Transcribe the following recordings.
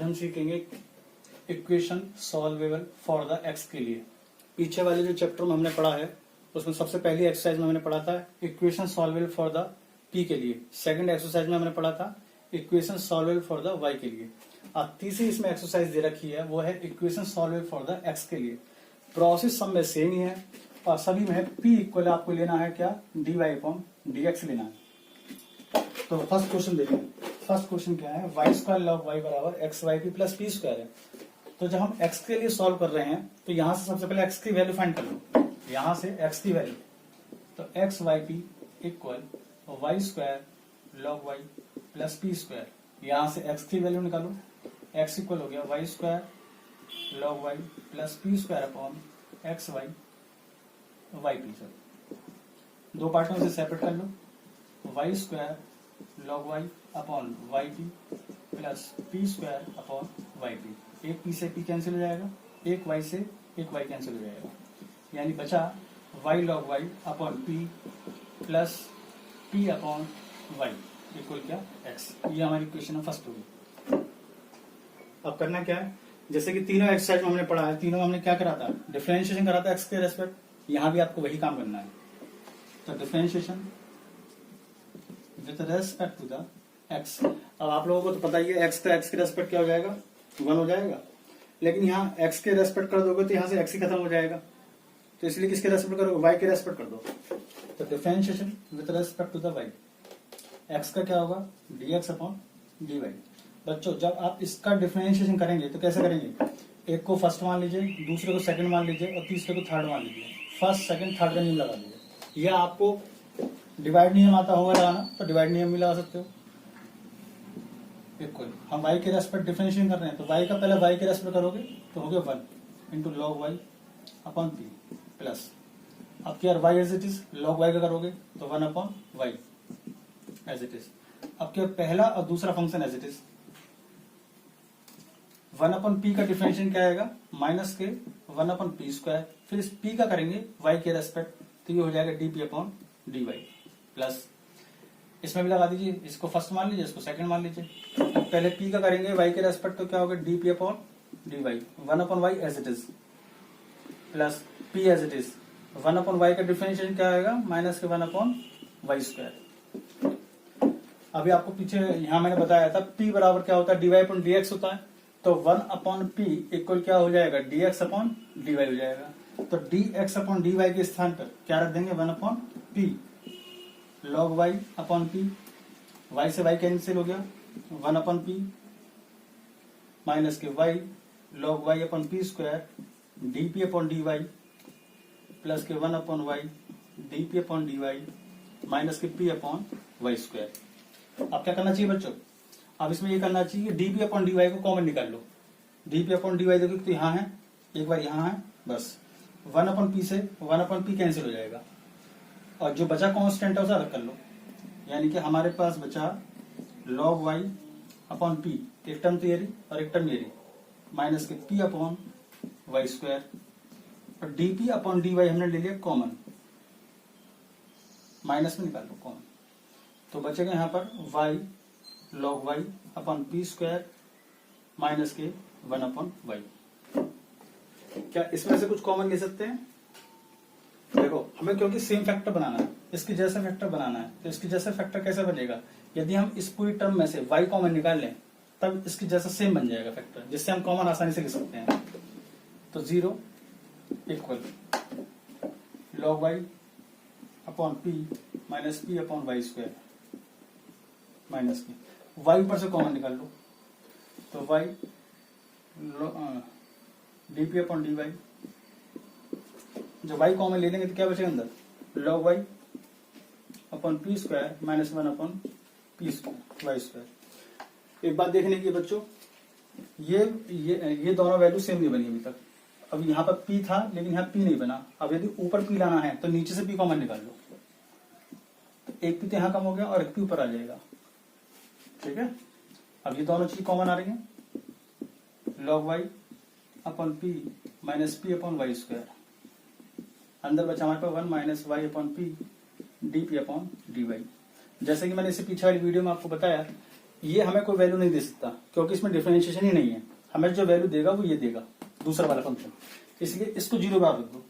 आज हम सीखेंगे equation solvable for the x के लिए। पीछे वाले जो चैप्टर में हमने पढ़ा है उसमें सबसे पहली एक्सरसाइज में हमने पढ़ा था equation solvable for the p के लिए। सेकंड एक्सरसाइज में हमने पढ़ा था equation solvable for the y के लिए। और तीसरी इसमें एक्सरसाइज दे रखी है वो है equation solvable for the x के लिए। प्रोसेस सब में सेम ही है और सभी में पी इक्वल आपको लेना है क्या, d y upon d x लेना है। तो फर्स्ट क्वेश्चन देखिए। फर्स्ट क्वेश्चन क्या है, वाई स्क्वायर लॉग वाई बराबर x y P plus P square है। तो जब हम एक्स के लिए सॉल्व कर रहे हैं तो यहां से सबसे पहले एक्स की वैल्यू फाइंड कर लो। यहां से एक्स की वैल्यू तो x y p equal y square log Y plus P square. यहां से एक्स की वैल्यू निकालो, एक्स इक्वल हो गया Y square log Y plus P square upon X Y Y P. Sir दो पार्टों में से सेपरेट कर लो, Y square log Y upon Y P plus P square upon Y P. एक पी से पी कैंसिल हो जाएगा, एक वाई से एक वाई कैंसिल हो जाएगा, यानी बचा y log Y upon p plus p upon y equal क्या एक्स। ये हमारी इक्वेशन है फर्स्ट होगी। अब करना क्या है, जैसे कि तीनों एक्सरसाइज में हमने पढ़ा है, तीनों में हमने क्या करा था, डिफरेंशिएशन करा था एक्स के रेस्पेक्ट। यहां भी आपको वही काम करना है। तो differentiation with respect to the x. अब आप लोगों को तो पता ही है एक्स का एक्स के रेस्पेक्ट क्या हो जाएगा, 1 हो जाएगा। लेकिन यहाँ एक्स के रेस्पेक्ट कर दोगे तो यहाँ से एक्स ही खत्म हो जाएगा, तो इसलिए किसके रेस्पेक्ट करोगे, वाई के रेस्पेक्ट कर दो। तो differentiation with respect to the y, x का क्या होगा d x upon D y. बच्चों जब आप इसका डिफरेंशिएशन करेंगे तो कैसे करेंगे, एक को फर्स्ट मान लीजिए, दूसरे को सेकंड मान लीजिए और तीसरे को थर्ड मान लीजिए। फर्स्ट सेकंड थर्ड का नियम लगा लीजिए। या आपको डिवाइड नियम आता होगा लगाना तो डिवाइड नियम भी लगा सकते हो। इक्वल हम y के रेस्पेक्ट डिफरेंशिएशन कर रहे हैं तो y का पहले y के रेस्पेक्ट करोगे तो हो गया 1 into log Y upon p plus अब क्या y as it is log y का करोगे तो 1 upon y as it is. अब क्या पहला और दूसरा function as it is 1 upon p का डिफरेंशिएशन क्या आएगा माइनस के 1 अपॉन पी स्क्वायर, फिर इस p का करेंगे y के रेस्पेक्ट तो ये हो जाएगा d P upon D y plus इसमें भी लगा दीजिए, इसको फर्स्ट मान लीजिए इसको सेकंड मान लीजिए। तो पहले p का करेंगे y के रेस्पेक्ट तो क्या होगा d P upon D y 1 upon y as it is plus p as it is 1 upon y का डिफरेंशिएशन क्या आएगा माइनस के 1 अपॉन वाई स्क्वायर। अभी आपको पीछे यहाँ मैंने बताया था p बराबर क्या होता है d y upon d x होता है। तो 1 अपॉन पी इक्वल क्या हो जाएगा d x upon D y हो जाएगा। तो d x upon D y के स्थान पर क्या रख देंगे 1 upon p log Y upon p, y से वाई कैंसिल हो गया 1 अपॉन पी माइनस के y log Y upon p square d P upon D y plus के 1 upon y d P upon D y minus के p upon y square. अब क्या करना चाहिए बच्चों, अब इसमें ये करना चाहिए D P upon D Y को कॉमन निकाल लो। D P upon D Y देखो तो यहाँ है, एक बार यहाँ है, बस 1 अपॉन पी से 1 अपॉन पी कैंसिल हो जाएगा और जो बचा कांस्टेंट है उसे अलग कर लो। यानी कि हमारे पास बचा log y अपॉन पी, एक टर्म तो ये और एक टर्म ये माइनस के p अपॉन वाई स्क्वायर और dp अपॉन dy हमने ले लिया कॉमन, माइनस में निकाल लो कॉमन। तो बचेगा यहाँ पर y log y upon p square minus के 1 अपॉन वाई। क्या इसमें से कुछ कॉमन ले सकते हैं, देखो हमें क्योंकि सेम फैक्टर बनाना है, इसके जैसा फैक्टर बनाना है। तो इसके जैसा फैक्टर कैसे बनेगा, यदि हम इस पूरी टर्म में से y कॉमन निकाल लें तब इसके जैसा सेम बन जाएगा फैक्टर, जिससे हम कॉमन आसानी से लिख सकते हैं। तो 0 equal log y upon p minus p upon y square minus की y ऊपर से कॉमन निकाल लो तो y d P upon D y, जब y कॉमन ले लेंगे तो क्या बचेगा अंदर log y upon p square minus 1 upon p square Y square. एक बात देखने की बच्चों, ये दोनों वैल्यू सेम नहीं बनी अभी तक। अब यहाँ पर p था लेकिन यहाँ p नहीं बना। अब यदि ऊपर p लाना है तो नीचे से p कॉमन निकाल लो, तो एक p तो यहाँ कम हो गया और एक p ऊपर आ जाएगा, ठीक है। अब ये दोनों चीज कॉमन आ रही है log y upon p minus p upon y square, अंदर बचा हमारे पास 1 minus y upon p d P upon D y. जैसे कि मैंने इससे पीछे वाली वीडियो में आपको बताया ये हमें कोई वैल्यू नहीं दे सकता क्योंकि इसमें डिफरेंशिएशन ही नहीं है। हमें जो वैल्यू देगा वो ये देगा, दूसरा वाला फंक्शन, इसलिए इसको 0 बराबर रख दो।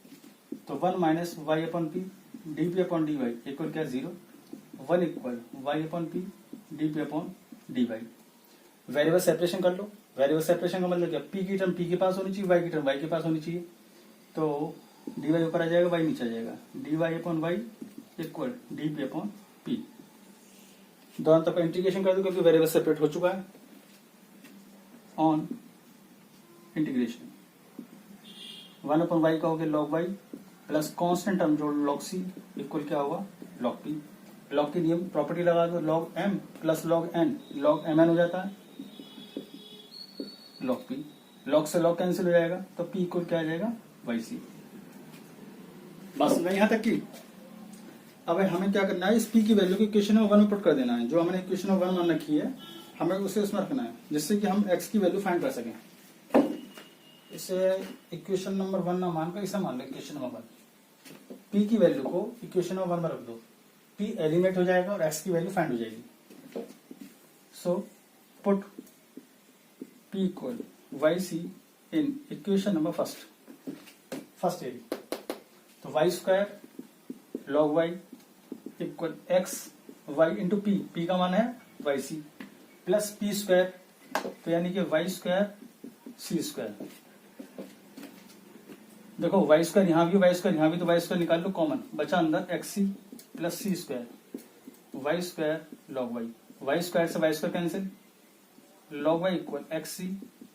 तो 1 minus y upon p d P upon D y equal क्या 0, 1 equal y upon p d P upon D y. Variable separation कर लो। वेरिएबल सेपरेशन का मतलब क्या, पी की टर्म पी के पास होनी चाहिए, वाई की टर्म वाई के पास होनी चाहिए। तो डी वाई ऊपर आ जाएगा, वाई नीचे आ जाएगा, d y upon y equal d P upon p. दोनों तरफ इंटीग्रेशन कर दो क्योंकि वेरिएबल सेपरेट हो चुका है। ऑन इंटीग्रेशन 1 अपॉन वाई का हो गया log Y plus constant term जोड़ लॉग सी इक्वल क्या होगा लॉग पी। लॉग की नियम प्रॉपर्टी लगा दो, log m plus log n, log m n हो जाता है लॉग पी। लॉग से लॉग कैंसिल हो जाएगा तो पी इक्वल क्या आ जाएगा वाई सी। बस यहां तक की। अब हमें क्या करना है, इस पी की वैल्यू को इक्वेशन में 1 में पुट कर देना है। जो हमने इक्वेशन में 1 मान रखी है हमें उसे उसमें रखना है जिससे कि हम x की वैल्यू फाइंड कर सकें। इसे इक्वेशन नंबर 1 ना मानकर इसे मान लो इक्वेशन नंबर 1। p की वैल्यू को इक्वेशन नंबर 1 में रख दो, p एलिमिनेट हो जाएगा और x की वैल्यू फाइंड हो जाएगी। So put p equal Y C in equation number first एरी। तो Y square log Y equal X Y into P, P का मान है Y C plus P square, तो यानी कि वाई स्क्वायर सी स्क्वायर। देखो वाई स्क्वायर यहाँ भी, वाई स्क्वायर यहाँ भी, तो वाई स्क्वायर निकाल लो कॉमन, बचा अंदर X C plus C square, Y square log Y, Y square से Y square cancel, log Y equal X C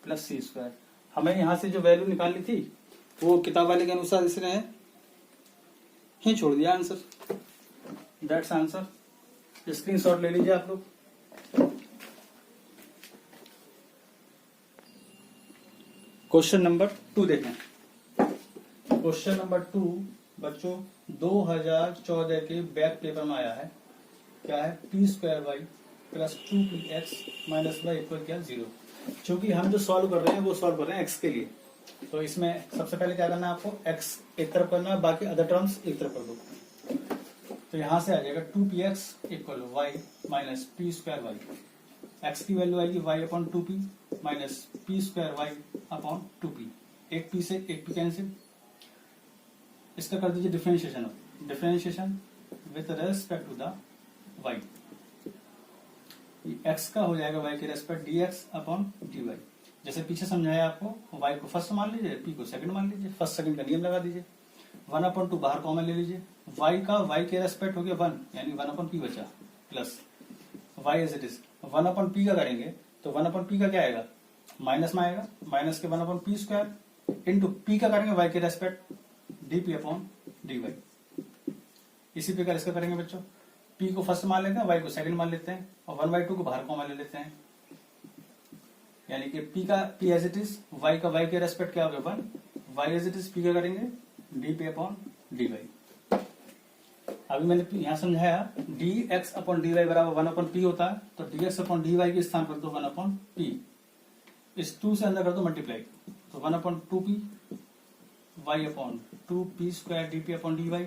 plus C square. हमें यहाँ से जो वैल्यू निकालनी थी वो किताब वाले के अनुसार इसने ही छोड़ दिया आंसर। That's answer. स्क्रीनशॉट ले लीजिए आप लोग। क्वेश्चन नंबर 2 देखें। क्वेश्चन नंबर 2 बच्चों 2014 के बैक पेपर में आया है। क्या है, p square y plus 2px minus y equal क्या 0। चूंकि हम जो सॉल्व कर रहे हैं वो सॉल्व कर रहे हैं एक्स के लिए, तो इसमें सबसे पहले क्या करना है आपको, एक्स एक तरफ करना है, बाकी अदर टर्म्स एक तरफ कर दो। तो यहां से आ जाएगा 2px equal y minus p square y. X की वैल्यू आएगी y upon 2p minus p square y upon 2p। एक पी से एक पी कैंसिल। इसका कर दीजिए differentiation. Differentiation with respect to the y. X का हो जाएगा वाई के रेस्पेक्ट dx अपॉन dy। जैसे पीछे समझाया आपको, वाई को फर्स्ट मान लीजिए, पी को सेकंड मान लीजिए, फर्स्ट सेकंड का नियम लगा दीजिए। 1/2 बाहर कॉमन ले लीजिए, वाई का वाई के रेस्पेक्ट हो गया 1 यानी 1/p बचा plus y as it is 1/p का करेंगे तो 1/p का क्या आएगा माइनस में आएगा, माइनस के 1/p स्क्वायर इंटू p का करेंगे वाई के रेस्पेक्ट dp अपॉन dy। इसी प्रकार इसका करेंगे बच्चों, p को फर्स्ट मान लेते हैं, y को सेकंड मान लेते हैं और 1/2 को बाहर कॉमन ले लेते हैं। यानी कि p का p as it is, y का y के रेस्पेक्ट क्या होगा 1, y as it is p का करेंगे dp अपॉन dy। अभी मैंने यहां समझाया dx अपॉन dy बराबर 1/p होता है, तो dx अपॉन dy के स्थान पर दो 1/p, इस 2 से अंदर कर दो मल्टीप्लाई, तो 1/2p y upon 2p square dp upon dy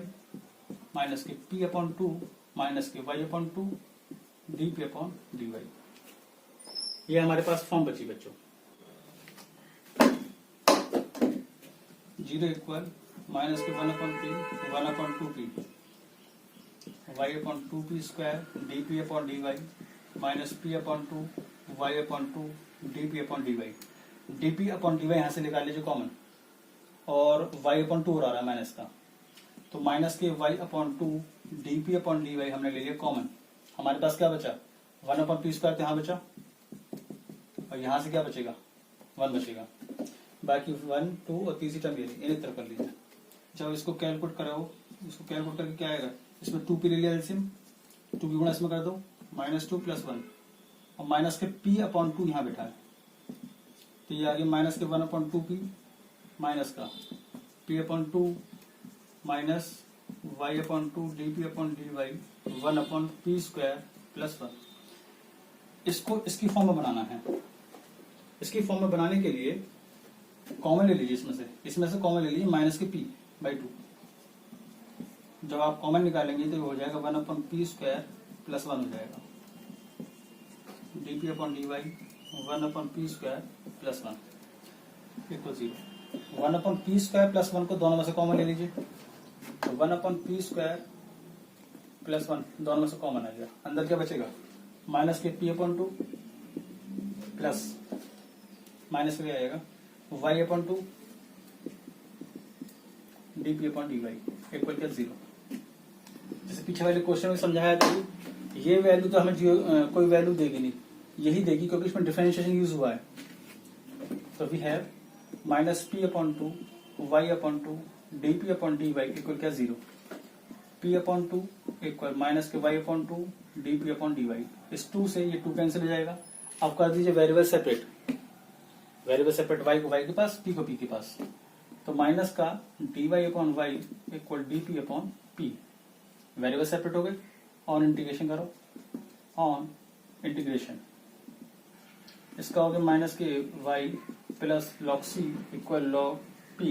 minus के p अपॉन 2 माइनस के y upon 2 dp upon dy। ये हमारे पास फॉर्म बची बच्चों। 0 इक्वल माइनस के 1/p 1/2p y upon 2p square dp upon dy minus p upon 2 y upon 2 dp upon dy। dp upon dy यहां से निकाल लीजिए कॉमन, और y अपॉन 2 रहा है माइनस का, तो माइनस के y upon 2 dp upon dy हमने ले लिया कॉमन। हमारे पास क्या बचा 1/p स्क्वायर, तो यहां बचा, और यहां से क्या बचेगा 1 बचेगा, बाकी 1 2 और तीसरी टर्म ये इन्हें तरफ कर लीजिए। जब इसको कैलकुलेट करो, इसको कैलकुलेट करके क्या आएगा, इसमें 2p ले लिया एलसीएम, 2 की गुणा इसमें कर दो -2 + 1 और माइनस के p अपॉन 2 यहाँ बैठा है, तो ये आ गया माइनस के 1/2p माइनस का p upon 2 minus y upon 2 dp upon dy 1/p square + 1। इसको इसकी फॉर्म में बनाना है। इसकी फॉर्म में बनाने के लिए कॉमन ले लीजिए, इसमें से कॉमन ले लीजिए माइनस के p/2। जब आप कॉमन निकालेंगे तो हो जाएगा 1/p स्क्वायर + 1 हो जाएगा d P upon D y 1/p² + 1 equal 0। 1/p² + 1 को दोनों में से कॉमन ले लीजिए, तो 1/p² + 1 दोनों में से कॉमन आ गया। अंदर क्या बचेगा, माइनस के p/2 प्लस माइनस क्या आएगा y/2 dp/dy इक्वल क्या 0। जैसे पीछे वाले क्वेश्चन में समझाया था, ये वैल्यू तो हमें कोई वैल्यू देगी नहीं, यही देगी क्योंकि इसमें डिफरेंशिएशन यूज हुआ है। तो we have -p/2 y/2 dp/dy equal क्या 0। p/2 इक्वल माइनस के y/2 dp/dy। इस 2 से ये 2 कैंसिल हो जाएगा। अब कर दीजिए वेरिएबल सेपरेट, y को y के पास, p को p के पास, तो माइनस का dy/y equal dp/p। Variable separate हो गए। ऑन इंटीग्रेशन करो, ऑन इंटीग्रेशन इसका हो गया माइनस के y plus log c equal log p।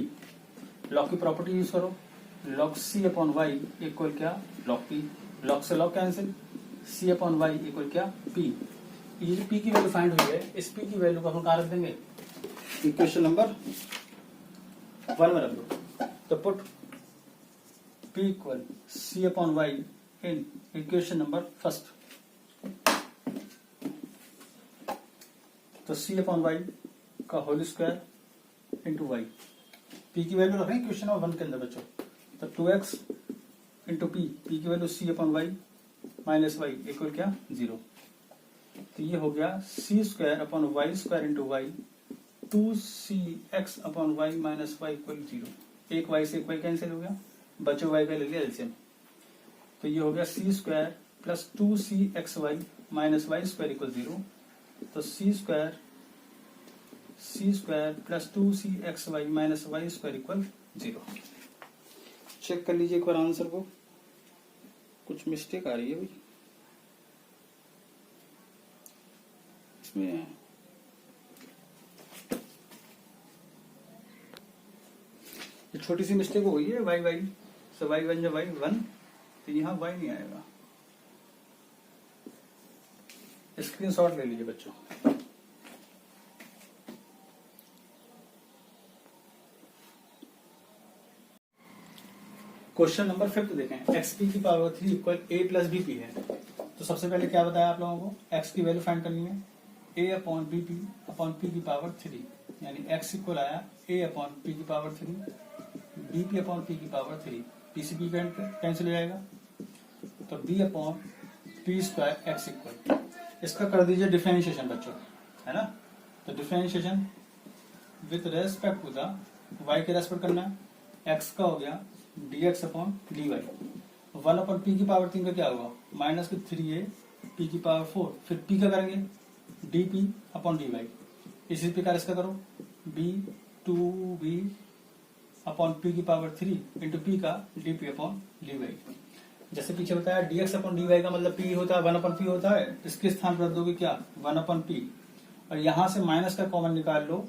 log की प्रॉपर्टी यूज करो, log c/y इक्वल क्या log p। log से log कैंसिल, c/y इक्वल क्या p। ये जो p की वैल्यू फाइंड हुई है, इस p की वैल्यू को हम कहाँ रख देंगे, इक्वेशन नंबर 1 में रख दो। तो put p equal c/y in equation number 1। तो c/y का whole square into y, p की वैल्यू रखें इक्वेशन नंबर 1 के अंदर बच्चों। तो 2x इंटू p की वैल्यू c/y माइनस वाई इक्वल क्या 0। तो ये हो गया c² into y 2cx/y minus y equal 0। एक y से एक y कैंसिल हो गया, बचे y का ले लिया एलसीएम। तो ये हो गया c² plus 2cxy minus y square equal 0। तो c² plus 2cxy minus y square equal 0। Check कर लीजिए एक बार आंसर को, कुछ मिस्टेक आ रही है भाई इसमें। ये छोटी सी मिस्टेक हो गई है, y से y बन जाए y1, तो यहाँ y नहीं आएगा। स्क्रीनशॉट ले लीजिए बच्चों। क्वेश्चन नंबर 5 देखें, xp³ इक्वल a + bp है। तो सबसे पहले क्या बताया आप लोगों को, x की वैल्यू फाइंड करनी है a/bp/p3, यानी x इक्वल आया a/p3 bp/p3, pcp कैंसिल हो जाएगा। तो b/p² x इक्वल, इसका कर दीजिए डिफरेंशिएशन बच्चों, है ना। तो differentiation with respect to the y के रेस्पेक्ट करना है। x का हो गया dx/dy, 1/p3 का क्या होगा माइनस के 3a p4, फिर p का करेंगे dp/dy। इसी प्रकार इसका करो b/p3 इंटू p का dp/dy। जैसे पीछे बताया dx/dy का मतलब p होता है, 1/p होता है। इसके स्थान पर रख दोगे क्या 1/p, और यहां से माइनस का कॉमन निकाल लो,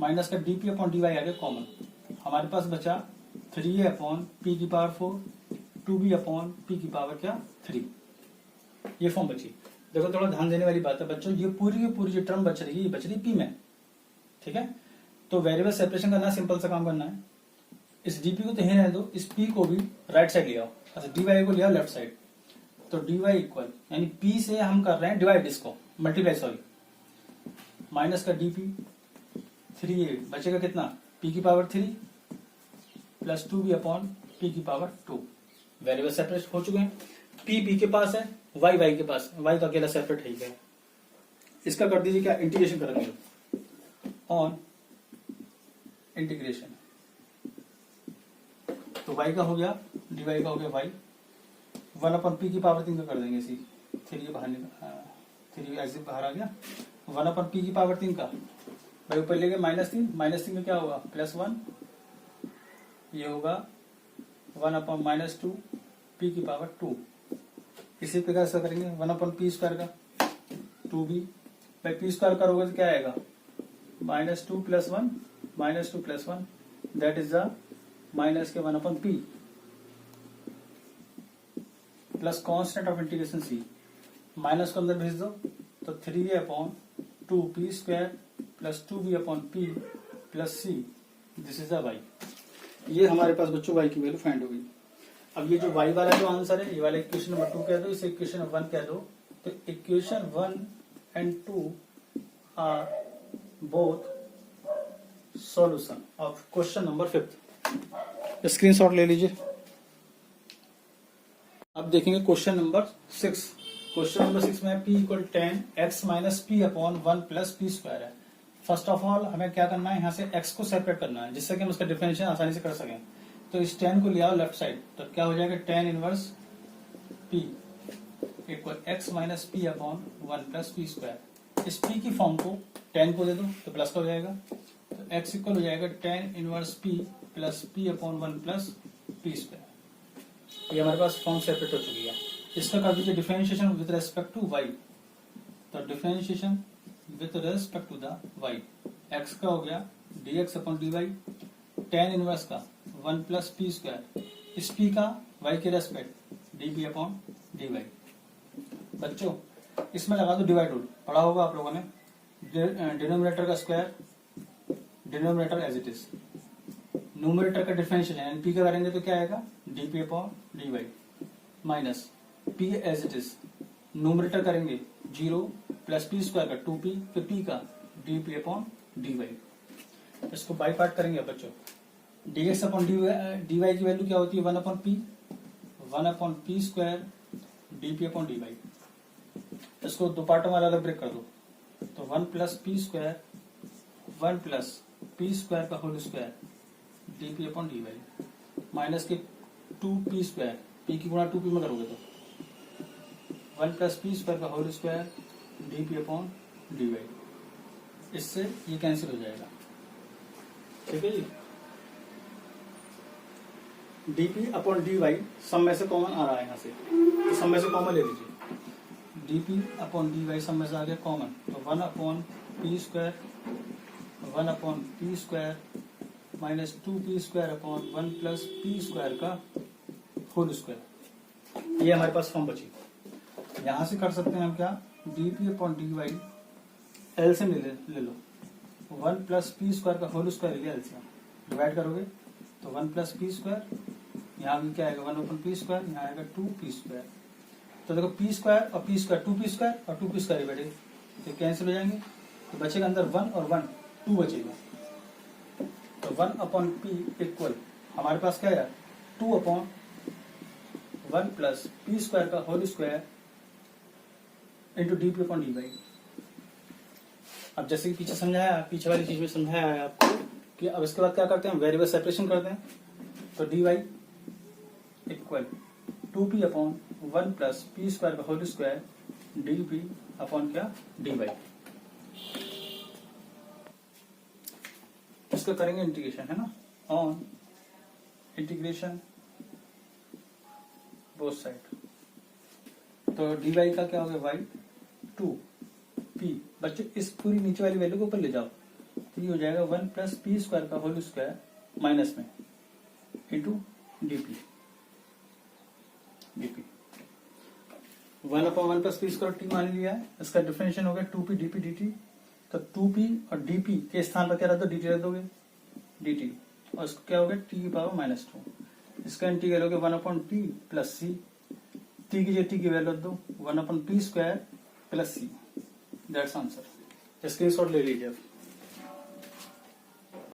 माइनस का dp/dy आ गया कॉमन। हमारे पास बचा 3a/p4 2b/p3, ये फॉर्म बची। देखो थोड़ा ध्यान देने वाली बात है बच्चों, ये पूरी की पूरी जो टर्म बच रही है ये बच रही p में, ठीक है। तो वेरिएबल सेपरेशन करना है, सिंपल सा काम करना है। इस dp को तो यहीं रहने दो, इस p को भी राइट साइड ले आओ, अच्छा dy को ले आओ लेफ्ट साइड। तो dy इक्वल, यानी p से हम कर रहे हैं डिवाइड, इसको मल्टीप्लाई सॉरी, माइनस का dp 3a बचेगा कितना p3 plus 2b/p2। Variable separate हो चुके हैं, p के पास है, y के पास, y का अकेला सेपरेट है। इसका कर दीजिए क्या इंटीग्रेशन करेंगे, ऑन इंटीग्रेशन। तो y का हो गया dy का हो गया y 1/p3 का कर देंगे, इसी 3 बाहर 3 एग्जिट बाहर आ गया, 1/p3 का भाई ऊपर ले गए -3, -3 में क्या होगा +1, ये होगा 1/-2 p2। इसी प्रकार से करेंगे 1/p² का 2b भाई p² करोगे तो क्या आएगा -2 + 1 -2 + 1 दैट इज द माइनस के 1/p plus constant of integration c, minus को अंदर भेज दो तो 3a/2p² plus 2b/p plus c, this is the y। ये हमारे पास बच्चों y की वैल्यू फाइंड हो गई। अब ये जो y वाला जो आंसर है, ये वाला इक्वेशन नंबर 2 कह दो, इसे इक्वेशन 1 कह दो। तो equation 1 and 2 are both solution of question number 5। Screenshot ले लीजिए। अब देखेंगे क्वेश्चन नंबर 6। क्वेश्चन नंबर 6 में p equal 10 x minus p upon 1 plus P square है। फर्स्ट ऑफ ऑल हमें क्या करना है, यहाँ से x को सेपरेट करना है, जिससे कि हम उसका डिफरेंशियल आसानी से कर सकें। तो इस 10 को ले आओ लेफ्ट साइड, तो क्या हो जाएगा 10 inverse p equal x minus p upon 1 plus P square. इस p की फॉर्म को 10 को दे दो तो प्लस का हो जाएगा, तो x इक्वल हो जाएगा 10 inverse p plus p upon 1 plus P square. ये हमारे पास फॉर्म सेपरेट हो चुकी है। इसका कर दीजिए differentiation with respect to y। तो differentiation with respect to the y, x का हो गया dx अपॉन dy, 10 इनवर्स का 1 प्लस पी स्क्वायर, इस p का y के रेस्पेक्ट dp अपॉन dy। बच्चों इसमें लगा दो डिवाइड रूल, पढ़ा होगा आप लोगों ने। डिनोमिनेटर का square denominator as it is, numerator का डिफरेंशियल है p का करेंगे तो क्या आएगा dp upon dy minus p as it is, numerator करेंगे 0 प्लस पी स्क्वायर का 2p, फिर p का dp अपॉन dy। इसको बाई पार्ट करेंगे बच्चों। dx अपॉन dy की वैल्यू क्या होती है 1 upon p square dp upon dy। इसको दो पार्टों में अलग ब्रेक कर दो, तो 1 plus P square 1 plus P square का whole square dp upon dy minus के 2p स्क्वायर, p की गुणा 2p में करोगे तो 1 प्लस पी स्क्वायर का whole square dp upon dy। इससे ये कैंसिल हो जाएगा, ठीक है जी। dp अपॉन dy सब में से कॉमन आ रहा है यहाँ से, तो सब में से कॉमन ले लीजिए। dp अपॉन dy सब में से आ गया कॉमन, तो 1 upon p square minus 2p square upon 1 plus P square का होल स्क्वायर। ये हमारे पास फॉर्म बची। यहां से कर सकते हैं हम क्या, dp अपॉन dy एलसीएम ले लो, 1 प्लस पी स्क्वायर का होल स्क्वायर लिया एलसीएम, डिवाइड करोगे तो 1 प्लस पी स्क्वायर, यहाँ भी क्या आएगा 1 अपॉन पी स्क्वायर, यहाँ आएगा 2p स्क्वायर। तो देखो p स्क्वायर और p स्क्वायर 2p स्क्वायर और 2p स्क्वायर बैठे तो कैंसिल हो जाएंगे, तो बचेगा अंदर 1 और 1 2 बचेगा। तो 1 अपॉन p इक्वल हमारे पास क्या है 2 अपॉन 1 प्लस पी स्क्वायर का whole square into dp upon dy। अब जैसे कि पीछे समझाया, पीछे वाली चीज में समझाया है आपको कि अब इसके बाद क्या करते हैं, वेरिएबल सेपरेशन करते हैं। तो dy equal 2p upon 1 plus P square का होल स्क्वायर dp अपॉन क्या dy। इसका करेंगे इंटीग्रेशन, है ना, ऑन इंटीग्रेशन बोथ साइड। तो dy का क्या हो गया y 2p। बच्चों इस पूरी नीचे वाली वैल्यू को ऊपर ले जाओ, तो ये हो जाएगा 1 प्लस पी स्क्वायर का होल स्क्वायर माइनस में into dp 1 upon 1 plus P square t मान लिया है। इसका डिफरेंशियल हो गया 2p dp dt। तो 2p और dp के स्थान पर क्या रख दो, dt रख दोगे dt, और इसको क्या हो गया t की पावर -2। इसका इंटीग्रल हो गया 1 upon t plus c, t की जगह t की वैल्यू रख दो 1 upon p square plus c। That's answer. Screenshot ले लीजिए।